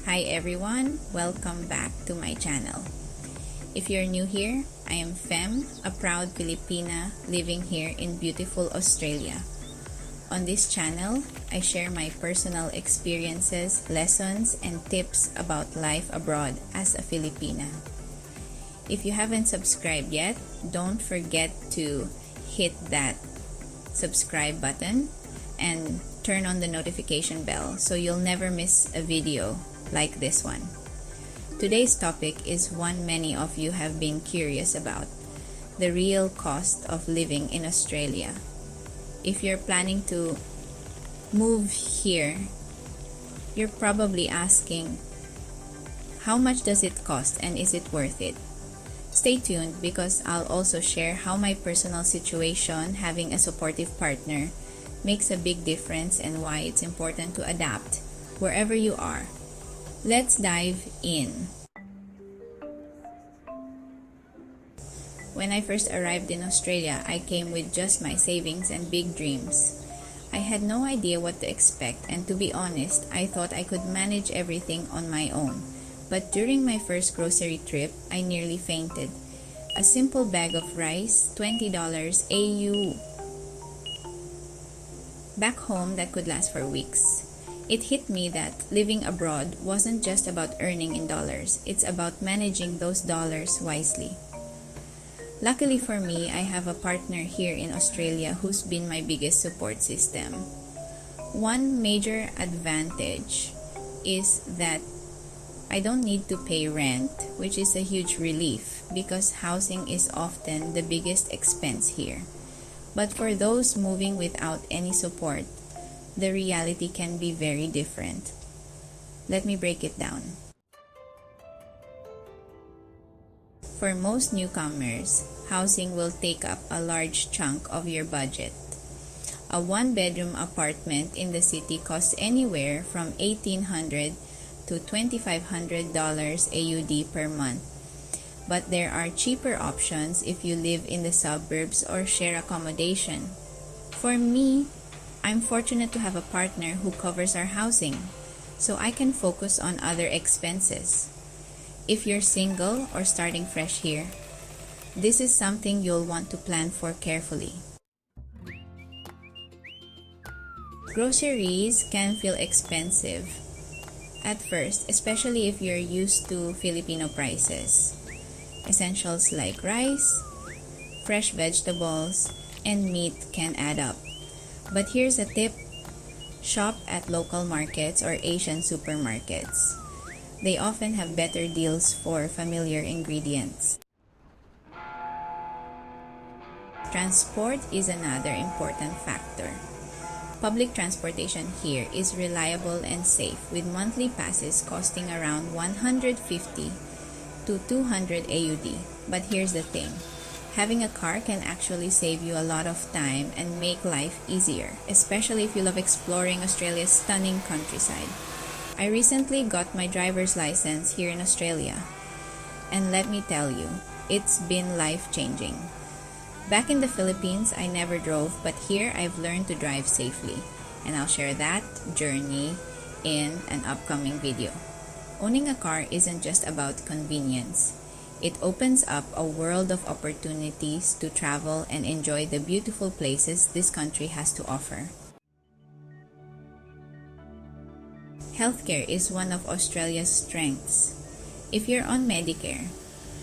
Hi everyone, welcome back to my channel. If you're new here, I am Fem, a proud Filipina living here in beautiful Australia. On this channel, I share my personal experiences, lessons, and tips about life abroad as a Filipina. If you haven't subscribed yet, don't forget to hit that subscribe button and turn on the notification bell so you'll never miss a video like this one. Today's topic is one many of you have been curious about: the real cost of living in Australia. If you're planning to move here, you're probably asking, how much does it cost and is it worth it? Stay tuned because I'll also share how my personal situation, having a supportive partner, makes a big difference and why it's important to adapt wherever you are. Let's dive in. When I first arrived in Australia, I came with just my savings and big dreams. I had no idea what to expect, and to be honest, I thought I could manage everything on my own. But during my first grocery trip, I nearly fainted. A simple bag of rice, $20 AU. Back home, that could last for weeks. It hit me that living abroad wasn't just about earning in dollars, it's about managing those dollars wisely. Luckily for me, I have a partner here in Australia who's been my biggest support system. One major advantage is that I don't need to pay rent, which is a huge relief because housing is often the biggest expense here. But for those moving without any support, the reality can be very different. Let me break it down. For most newcomers, housing will take up a large chunk of your budget. A one-bedroom apartment in the city costs anywhere from $1,800 to $2,500 AUD per month. But there are cheaper options if you live in the suburbs or share accommodation. For me, I'm fortunate to have a partner who covers our housing, so I can focus on other expenses. If you're single or starting fresh here, this is something you'll want to plan for carefully. Groceries can feel expensive at first, especially if you're used to Filipino prices. Essentials like rice, fresh vegetables, and meat can add up. But here's a tip: shop at local markets or Asian supermarkets. They often have better deals for familiar ingredients. Transport is another important factor. Public transportation here is reliable and safe, with monthly passes costing around 150 to 200 AUD. But here's the thing: having a car can actually save you a lot of time and make life easier, especially if you love exploring Australia's stunning countryside. I recently got my driver's license here in Australia, and let me tell you, it's been life-changing. Back in the Philippines, I never drove, but here I've learned to drive safely, and I'll share that journey in an upcoming video. Owning a car isn't just about convenience. It opens up a world of opportunities to travel and enjoy the beautiful places this country has to offer. Healthcare is one of Australia's strengths. If you're on Medicare,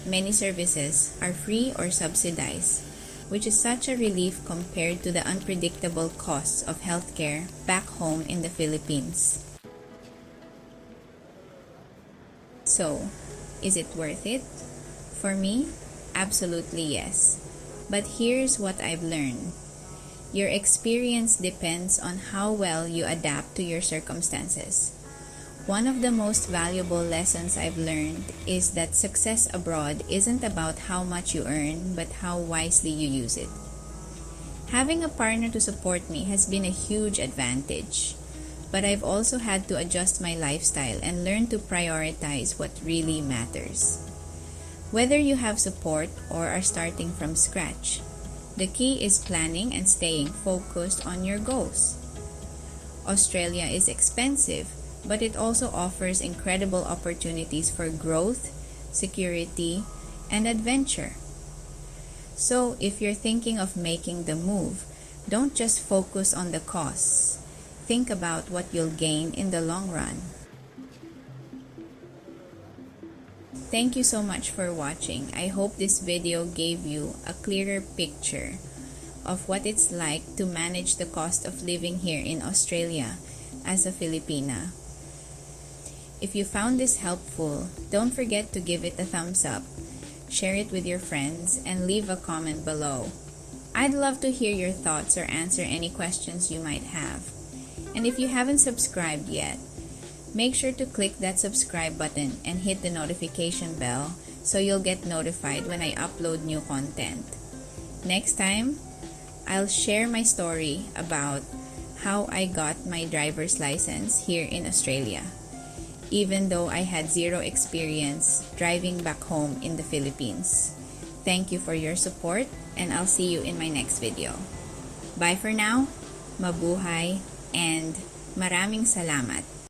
many services are free or subsidized, which is such a relief compared to the unpredictable costs of healthcare back home in the Philippines. So, is it worth it? For me, absolutely yes. But here's what I've learned. Your experience depends on how well you adapt to your circumstances. One of the most valuable lessons I've learned is that success abroad isn't about how much you earn, but how wisely you use it. Having a partner to support me has been a huge advantage, but I've also had to adjust my lifestyle and learn to prioritize what really matters. Whether you have support or are starting from scratch, the key is planning and staying focused on your goals. Australia is expensive, but it also offers incredible opportunities for growth, security, and adventure. So, if you're thinking of making the move, don't just focus on the costs. Think about what you'll gain in the long run. Thank you so much for watching. I hope this video gave you a clearer picture of what it's like to manage the cost of living here in Australia as a Filipina. If you found this helpful, don't forget to give it a thumbs up, share it with your friends, and leave a comment below. I'd love to hear your thoughts or answer any questions you might have. And if you haven't subscribed yet, make sure to click that subscribe button and hit the notification bell so you'll get notified when I upload new content. Next time, I'll share my story about how I got my driver's license here in Australia, even though I had zero experience driving back home in the Philippines. Thank you for your support, and I'll see you in my next video. Bye for now, mabuhay, and maraming salamat.